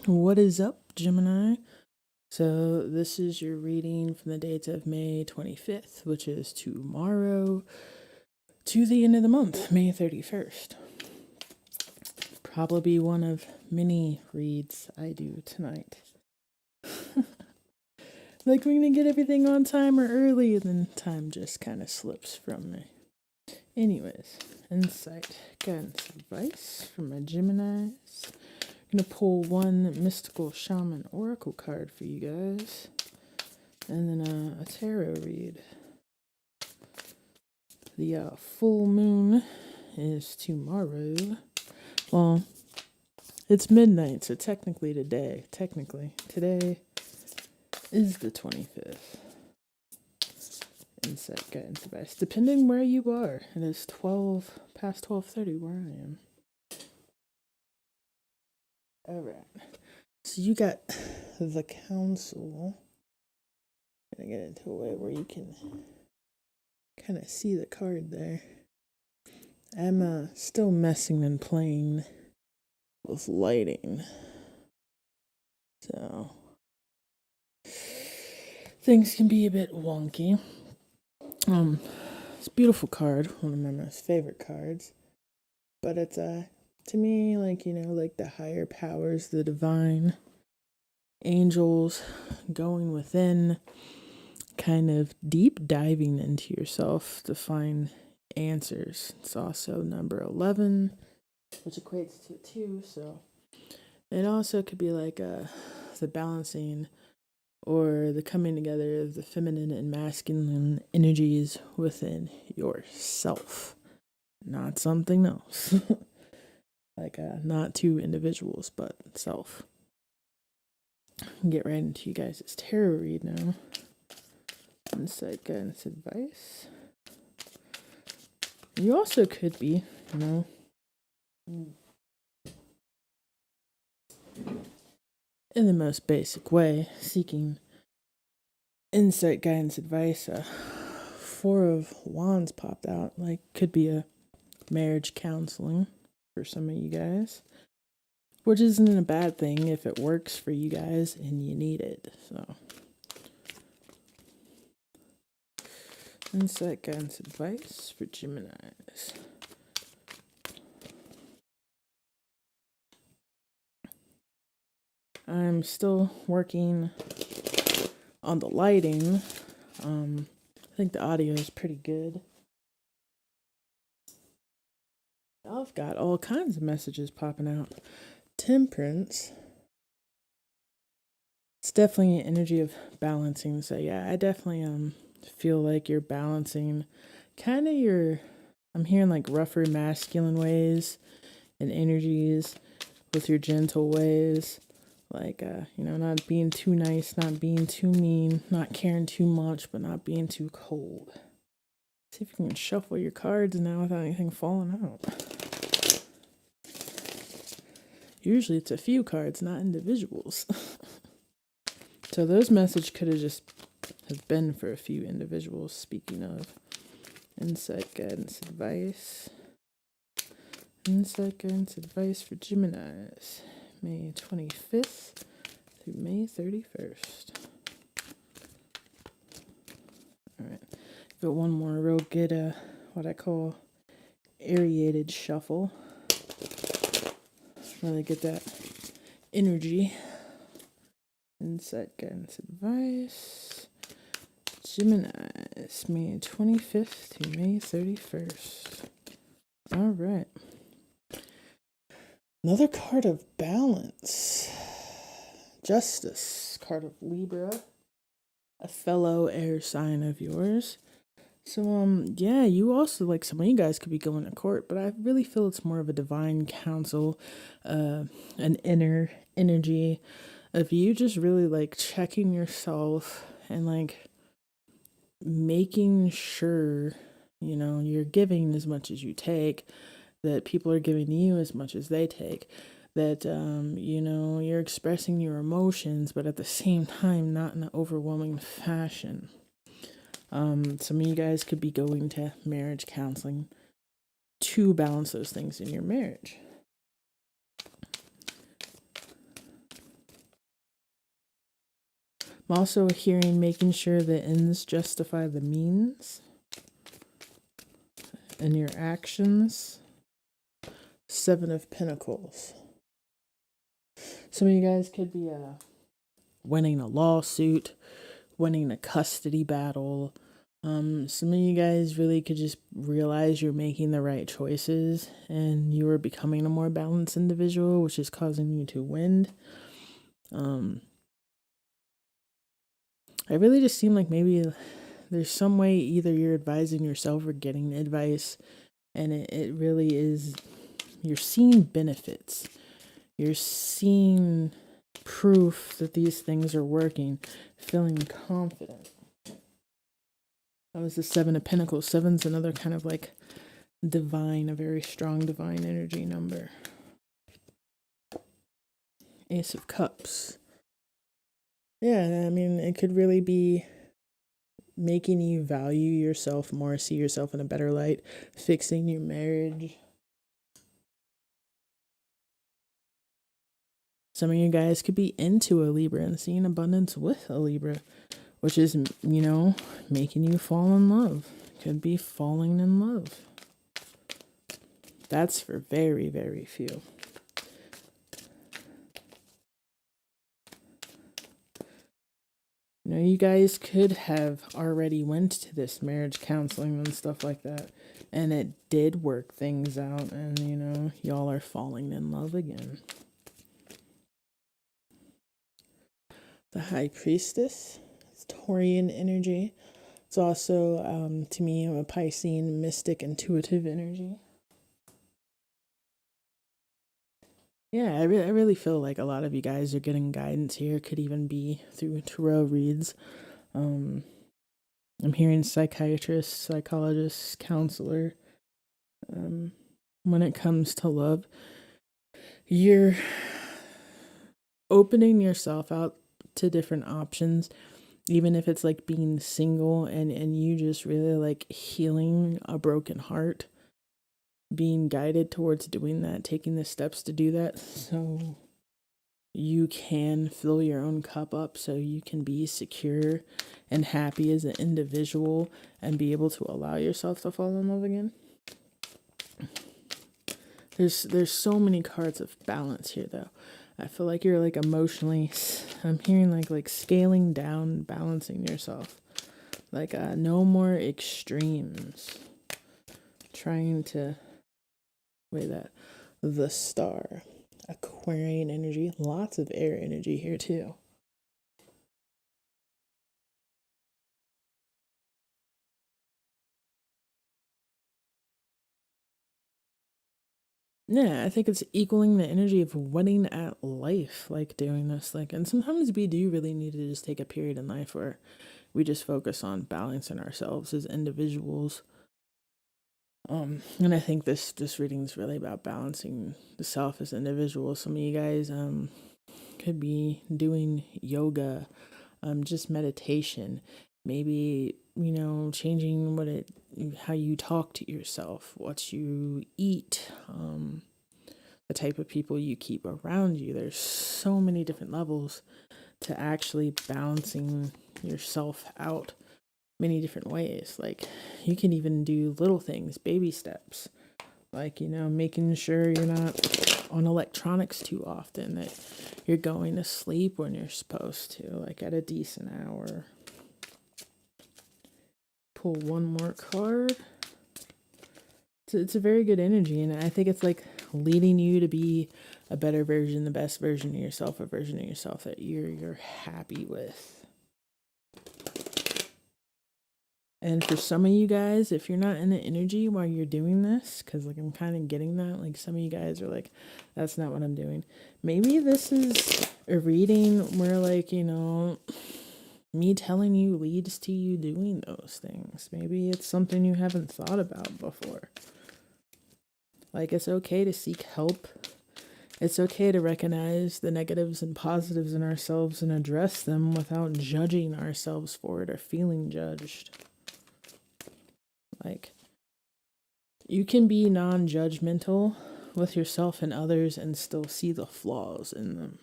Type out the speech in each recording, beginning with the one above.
What is up, Gemini? So, this is your reading from the dates of May 25th, which is tomorrow, to the end of the month, May 31st. Probably be one of many reads I do tonight. Like, we're gonna get everything on time or early, and then time just kind of slips from me. Anyways, insight, guidance, advice from my Geminis. I'm gonna pull one mystical shaman oracle card for you guys, and then a tarot read. The full moon is tomorrow. Well, it's midnight, so technically today is the 25th. Insight, guidance, advice. Depending where you are, it is past 12:30 where I am. Alright. So you got the council. I'm gonna get into a way where you can kind of see the card there. I'm still messing and playing with lighting. So things can be a bit wonky. It's a beautiful card, one of my most favorite cards. But it's to me, like, like the higher powers, the divine, angels, going within, kind of deep diving into yourself to find answers. It's also number 11, which equates to 2, so it also could be like the balancing or the coming together of the feminine and masculine energies within yourself, not something else. Like not two individuals, but self. Get right into you guys' tarot read now. Insight, guidance, advice. You also could be, in the most basic way, seeking insight, guidance, advice. 4 of Wands popped out. Like, could be a marriage counseling for some of you guys, which isn't a bad thing if it works for you guys and you need it. So, insight, guidance, advice for Geminis. I'm still working on the lighting. I think the audio is pretty good. I've got all kinds of messages popping out. Temperance. It's definitely an energy of balancing. So yeah, I definitely feel like you're balancing kind of I'm hearing like rougher masculine ways and energies with your gentle ways. Like, not being too nice, not being too mean, not caring too much, but not being too cold. See if you can shuffle your cards now without anything falling out. Usually it's a few cards, not individuals. So those messages could have been for a few individuals. Speaking of insight, guidance, advice. Insight, guidance, advice for Geminis. May 25th through May 31st. Alright. Got one more real good, what I call aerated shuffle. Really get that energy. Insight, guidance, advice. Geminis, May 25th to May 31st. Alright. Another card of balance. Justice, card of Libra, a fellow air sign of yours. So, yeah, you also, like, some of you guys could be going to court, but I really feel it's more of a divine counsel, an inner energy of you just really, like, checking yourself and, like, making sure, you're giving as much as you take, that people are giving you as much as they take, that, you're expressing your emotions, but at the same time, not in an overwhelming fashion. Some of you guys could be going to marriage counseling to balance those things in your marriage. I'm also hearing making sure the ends justify the means in your actions. Seven of Pentacles. Some of you guys could be winning a lawsuit, winning a custody battle. Some of you guys really could just realize you're making the right choices and you are becoming a more balanced individual, which is causing you to win. I really just seem like maybe there's some way either you're advising yourself or getting advice, and it really is, you're seeing benefits. You're seeing proof that these things are working, feeling confident. That was the Seven of Pentacles. Seven's another kind of like divine, a very strong divine energy number. Ace of Cups. Yeah, I mean, it could really be making you value yourself more, see yourself in a better light, fixing your marriage. Some of you guys could be into a Libra and seeing abundance with a Libra, which is, you know, making you fall in love. Could be falling in love. That's for very, very few. You know, you guys could have already went to this marriage counseling and stuff like that, and it did work things out, and, you know, y'all are falling in love again. The High Priestess. It's Taurian energy. It's also, to me, a Piscean, mystic, intuitive energy. Yeah, I really feel like a lot of you guys are getting guidance here. Could even be through tarot reads. I'm hearing psychiatrist, psychologist, counselor. When it comes to love, you're opening yourself out to different options, even if it's like being single and you just really like healing a broken heart, being guided towards doing that, taking the steps to do that so you can fill your own cup up, so you can be secure and happy as an individual and be able to allow yourself to fall in love again. There's so many cards of balance here, though. I feel like you're like emotionally, I'm hearing like scaling down, balancing yourself. Like no more extremes. Trying to weigh that. The Star. Aquarian energy. Lots of air energy here too. Yeah, I think it's equaling the energy of winning at life, like doing this. Like, and sometimes we do really need to just take a period in life where we just focus on balancing ourselves as individuals. And I think this reading is really about balancing the self as individuals. Some of you guys could be doing yoga, just meditation, maybe, you know, changing how you talk to yourself, what you eat, the type of people you keep around you. There's so many different levels to actually balancing yourself out many different ways. Like, you can even do little things, baby steps, like, you know, making sure you're not on electronics too often, that you're going to sleep when you're supposed to, like at a decent hour. Pull one more card. It's a very good energy, and I think it's like leading you to be a better version, the best version of yourself, a version of yourself that you're happy with. And for some of you guys, if you're not in the energy while you're doing this, because like I'm kind of getting that, like some of you guys are like, that's not what I'm doing. Maybe this is a reading where, like, you know, me telling you leads to you doing those things. Maybe it's something you haven't thought about before. Like, it's okay to seek help. It's okay to recognize the negatives and positives in ourselves and address them without judging ourselves for it or feeling judged. Like, you can be non-judgmental with yourself and others and still see the flaws in them.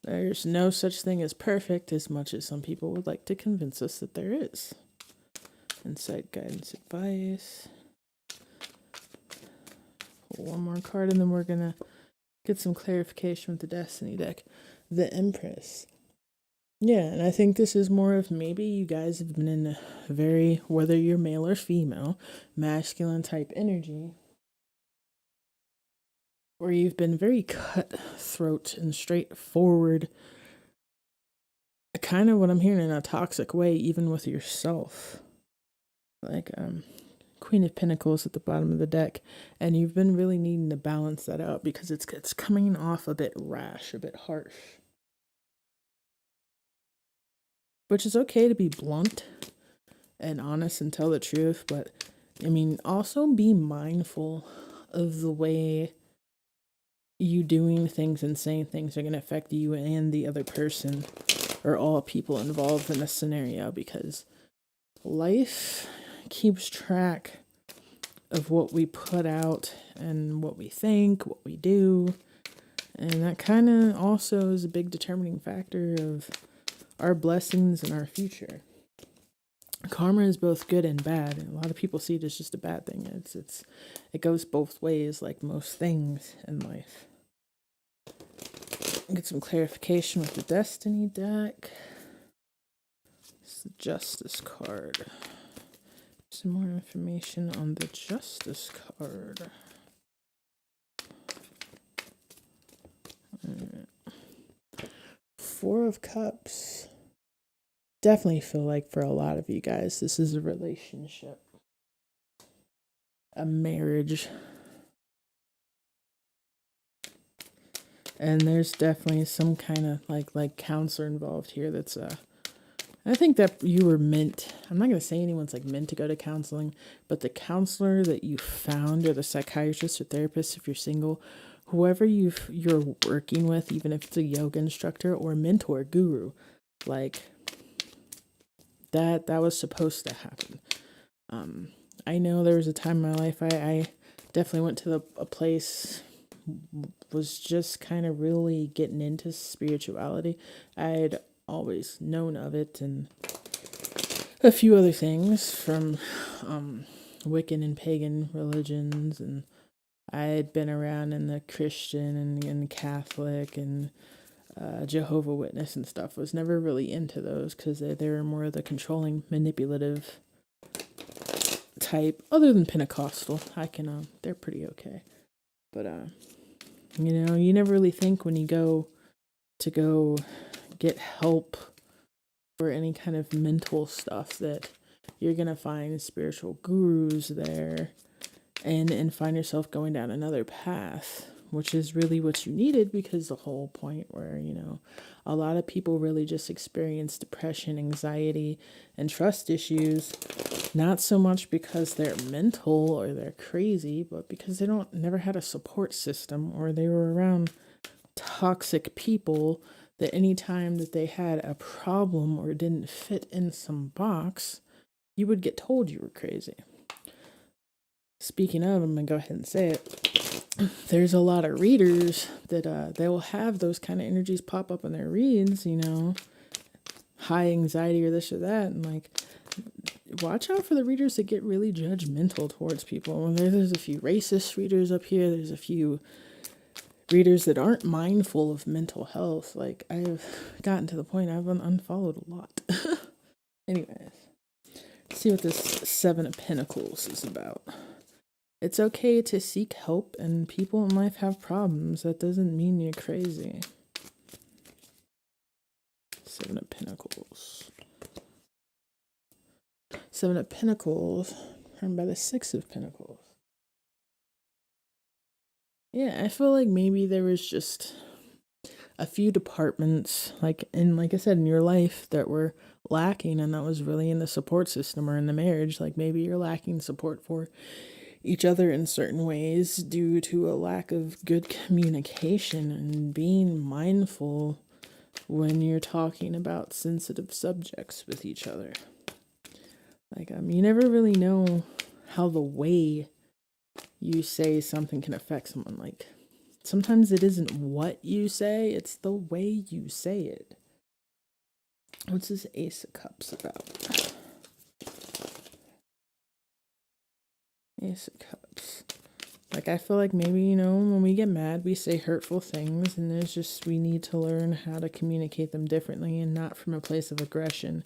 There's no such thing as perfect, as much as some people would like to convince us that there is. Insight, guidance, advice. Pull one more card, and then we're going to get some clarification with the Destiny deck. The Empress. Yeah, and I think this is more of maybe you guys have been in a very, whether you're male or female, masculine type energy, where you've been very cutthroat and straightforward, kind of what I'm hearing, in a toxic way, even with yourself. Like, Queen of Pentacles at the bottom of the deck, and you've been really needing to balance that out because it's coming off a bit rash, a bit harsh. Which is okay to be blunt and honest and tell the truth, but I mean, also be mindful of the way you doing things and saying things are going to affect you and the other person, or all people involved in this scenario, because life keeps track of what we put out and what we think, what we do, and that kind of also is a big determining factor of our blessings and our future. Karma is both good and bad, and a lot of people see it as just a bad thing. It goes both ways, like most things in life. Get some clarification with the Destiny deck. It's the Justice card. Some more information on the Justice card. Four of Cups. Definitely feel like for a lot of you guys, this is a relationship, a marriage. And there's definitely some kind of like counselor involved here that's I think that you were meant, I'm not going to say anyone's like meant to go to counseling, but the counselor that you found, or the psychiatrist or therapist if you're single, whoever you're working with, even if it's a yoga instructor or mentor, guru, like that was supposed to happen. I know there was a time in my life I definitely went to a place, was just kind of really getting into spirituality. I'd always known of it and a few other things from Wiccan and pagan religions, and I had been around in the Christian and Catholic and Jehovah Witness and stuff. Was never really into those because they were more of the controlling, manipulative type. Other than Pentecostal, they're pretty okay. But you never really think when you go get help for any kind of mental stuff that you're gonna find spiritual gurus there and find yourself going down another path, which is really what you needed, because the whole point where a lot of people really just experience depression, anxiety, and trust issues, not so much because they're mental or they're crazy, but because they never had a support system, or they were around toxic people that anytime that they had a problem or didn't fit in some box, you would get told you were crazy. Speaking of, I'm going to go ahead and say it. There's a lot of readers that they will have those kind of energies pop up in their reads, high anxiety or this or that. And watch out for the readers that get really judgmental towards people. There's a few racist readers up here. There's a few readers that aren't mindful of mental health. I've gotten to the point I've unfollowed a lot. Anyways, let's see what this Seven of Pentacles is about. It's okay to seek help, and people in life have problems. That doesn't mean you're crazy. Seven of Pentacles. Seven of Pentacles, turned by the Six of Pentacles. Yeah, I feel like maybe there was just a few departments, like I said, in your life that were lacking, and that was really in the support system or in the marriage. Like maybe you're lacking support for each other in certain ways due to a lack of good communication and being mindful when you're talking about sensitive subjects with each other. You never really know how the way you say something can affect someone. sometimes it isn't what you say, it's the way you say it. What's this Ace of Cups about? Ace of Cups. Like, I feel like maybe, you know, when we get mad, we say hurtful things, and there's just, we need to learn how to communicate them differently, and not from a place of aggression,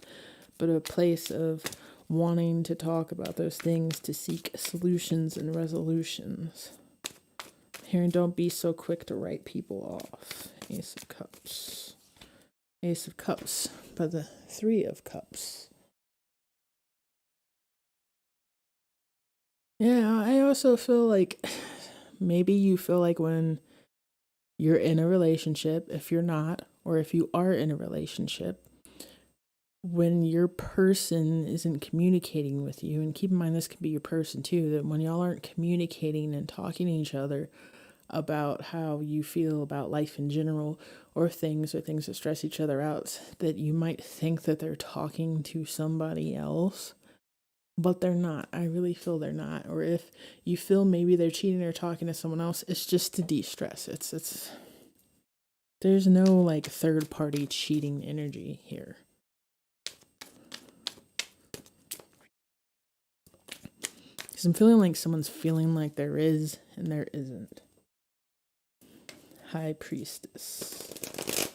but a place of wanting to talk about those things to seek solutions and resolutions. Here, and don't be so quick to write people off. Ace of Cups. Ace of Cups, but the Three of Cups. Yeah, I also feel like maybe you feel like when you're in a relationship, if you're not, or if you are in a relationship, when your person isn't communicating with you, and keep in mind this could be your person too, that when y'all aren't communicating and talking to each other about how you feel about life in general, or things that stress each other out, that you might think that they're talking to somebody else, but they're not. I really feel they're not. Or if you feel maybe they're cheating or talking to someone else, it's just to de-stress. It's there's no like third party cheating energy here. Because I'm feeling like someone's feeling like there is and there isn't. High Priestess.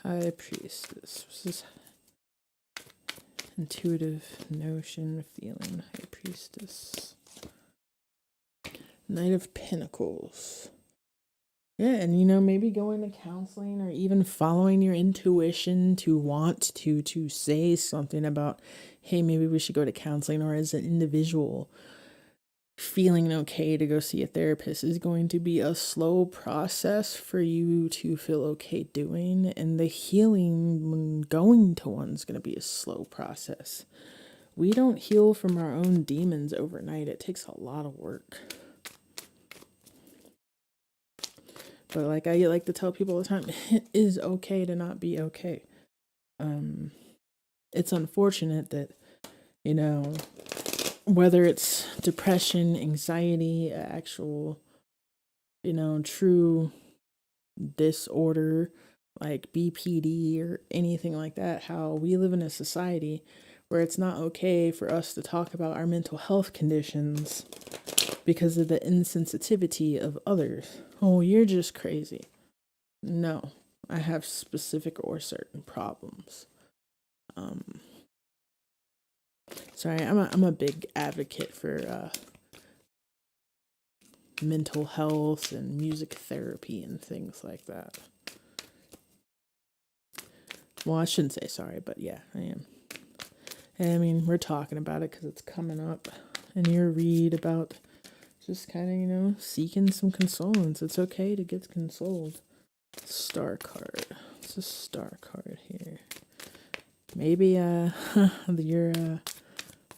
High Priestess. What's this? Intuitive notion, feeling. High Priestess. Knight of Pentacles. Yeah, and you know, maybe going to counseling or even following your intuition to want to say something about, hey, maybe we should go to counseling, or as an individual, feeling okay to go see a therapist is going to be a slow process for you to feel okay doing. And the healing when going to one's going to be a slow process. We don't heal from our own demons overnight. It takes a lot of work. But like I like to tell people all the time, it is okay to not be okay. It's unfortunate that, you know, whether it's depression, anxiety, actual, you know, true disorder like BPD or anything like that, how we live in a society where it's not okay for us to talk about our mental health conditions because of the insensitivity of others. Oh, you're just crazy. No, I have specific or certain problems. Sorry, I'm a big advocate for mental health and music therapy and things like that. Well, I shouldn't say sorry, but yeah, I am. And I mean, we're talking about it because it's coming up in your read about just kind of, you know, seeking some consolence. It's okay to get consoled. Star card. It's a star card here. Maybe your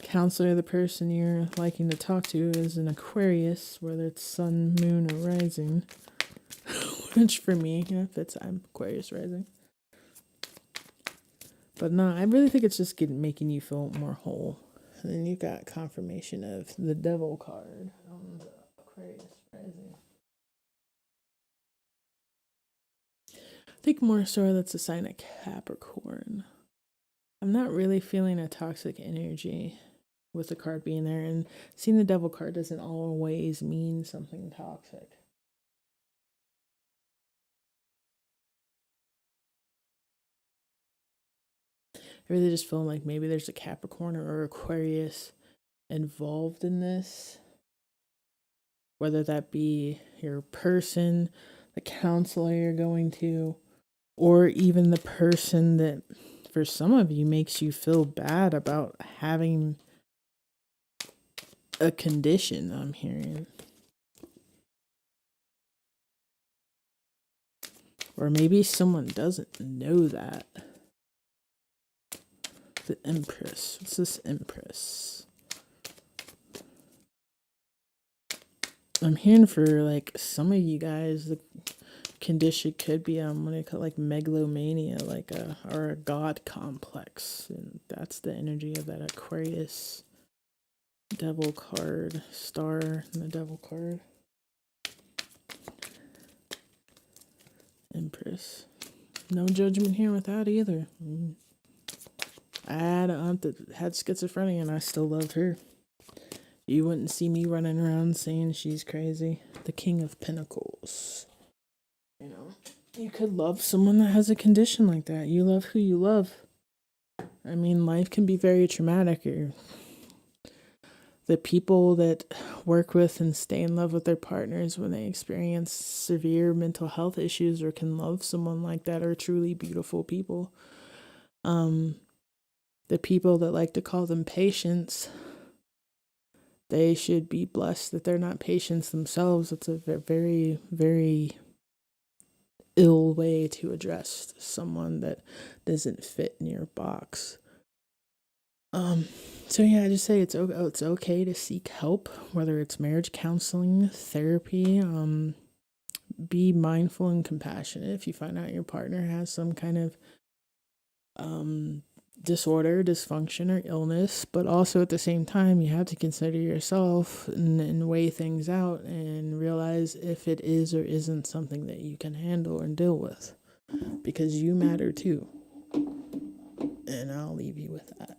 counselor, the person you're liking to talk to, is an Aquarius, whether it's sun, moon, or rising. Which for me, you know, fits. I'm Aquarius rising. But no, I really think it's just making you feel more whole. And then you got confirmation of the Devil card on the Aquarius rising. I think more so that's a sign of Capricorn. I'm not really feeling a toxic energy with the card being there, and seeing the Devil card doesn't always mean something toxic. I really just feel like maybe there's a Capricorn or Aquarius involved in this, whether that be your person, the counselor you're going to, or even the person that for some of you makes you feel bad about having a condition, I'm hearing. Or maybe someone doesn't know that. The Empress. What's this Empress? I'm hearing for like some of you guys, the condition could be what do you call it, like megalomania, like or a god complex, and that's the energy of that Aquarius Devil card, star, and the devil card. Empress. No judgment here with that either. I had an aunt that had schizophrenia and I still loved her. You wouldn't see me running around saying she's crazy. The King of Pentacles. You know, you could love someone that has a condition like that. You love who you love. I mean, life can be very traumatic. The people that work with and stay in love with their partners when they experience severe mental health issues or can love someone like that are truly beautiful people. The people that like to call them patients, they should be blessed that they're not patients themselves. It's a very, very ill way to address someone that doesn't fit in your box. So yeah, I just say it's okay to seek help, whether it's marriage counseling, therapy. Be mindful and compassionate if you find out your partner has some kind of disorder, dysfunction, or illness. But also at the same time, you have to consider yourself and weigh things out and realize if it is or isn't something that you can handle and deal with, because you matter too. And I'll leave you with that.